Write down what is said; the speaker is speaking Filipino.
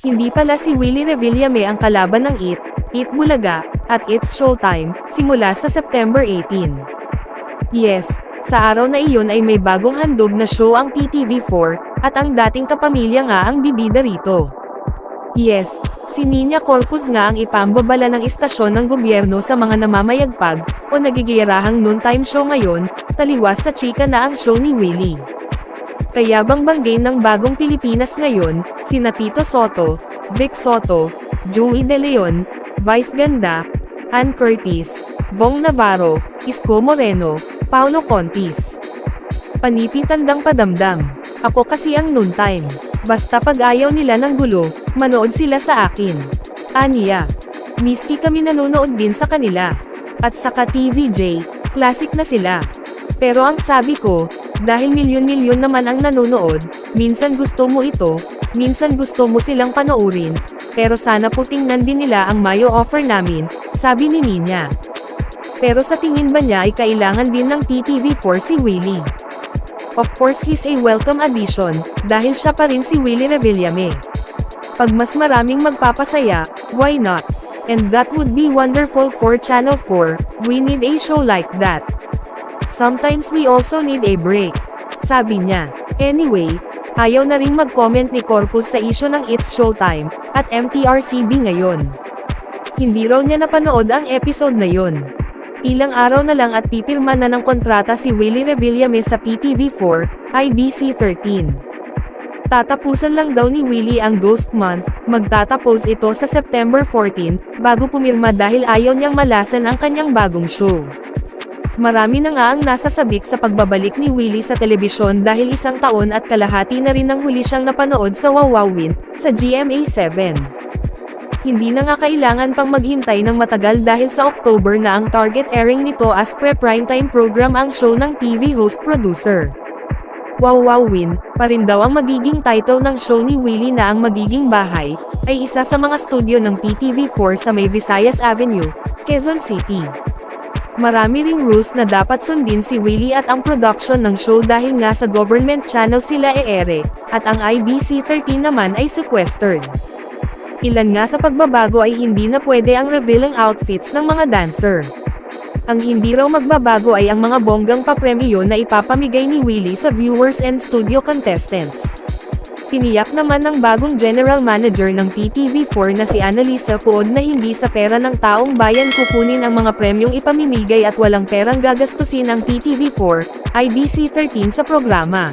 Hindi pala si Willie Revillame ang kalaban ng Eat Bulaga, at It's Showtime, simula sa September 18. Yes, sa araw na iyon ay may bagong handog na show ang PTV4, at ang dating kapamilya nga ang bibida rito. Yes, si Nina Corpus nga ang ipambabala ng istasyon ng gobyerno sa mga namamayagpag, o nagigiyarahang noontime show ngayon, taliwas sa chika na ang show ni Willie. Kaya bangbanggain ng bagong Pilipinas ngayon, sina Tito Soto, Vic Soto, Joey De Leon, Vice Ganda, Ann Curtis, Bong Navarro, Isko Moreno, Paulo Contis. Panipitandang padamdam. Ako kasi ang noontime. Basta pag ayaw nila ng gulo, manood sila sa akin. Aniya. Miski kami nanonood din sa kanila. At saka TVJ, classic na sila. Pero ang sabi ko, dahil milyon-milyon naman ang nanonood, minsan gusto mo ito, minsan gusto mo silang panoorin, pero sana po tingnan din nila ang mayo offer namin, sabi ni Nina. Pero sa tingin ba niya ay kailangan din ng PTV4 si Willie? Of course he's a welcome addition, dahil siya pa rin si Willie Revillame. Pag mas maraming magpapasaya, why not? And that would be wonderful for Channel 4, we need a show like that. Sometimes we also need a break, sabi niya. Anyway, ayaw na ring mag-comment ni Corpus sa issue ng It's Showtime, at MTRCB ngayon. Hindi raw niya napanood ang episode na yon. Ilang araw na lang at pipirma na ng kontrata si Willie Revillame sa PTV4, IBC 13. Tatapusan lang daw ni Willie ang Ghost Month, magtatapos ito sa September 14, bago pumirma dahil ayaw niyang malasan ang kanyang bagong show. Marami na nga ang nasasabik sa pagbabalik ni Willie sa telebisyon dahil 1 taon at kalahati na rin nang huli siyang napanood sa Wawawin, sa GMA7. Hindi na nga kailangan pang maghintay ng matagal dahil sa October na ang target airing nito as pre-primetime program ang show ng TV host-producer. Wawawin, pa rin daw ang magiging title ng show ni Willie na ang magiging bahay, ay isa sa mga studio ng PTV4 sa May Visayas Avenue, Quezon City. Marami ring rules na dapat sundin si Willie at ang production ng show dahil nga sa government channel sila e-ere, at ang IBC 13 naman ay sequestered. Ilan nga sa pagbabago ay hindi na pwede ang revealing outfits ng mga dancer. Ang hindi raw magbabago ay ang mga bonggang papremyo na ipapamigay ni Willie sa viewers and studio contestants. Tiniyak naman ng bagong general manager ng PTV4 na si Annalisa Puod na hindi sa pera ng taong bayan kukunin ang mga premyong ipamimigay at walang perang gagastusin ang PTV4, IBC 13 sa programa.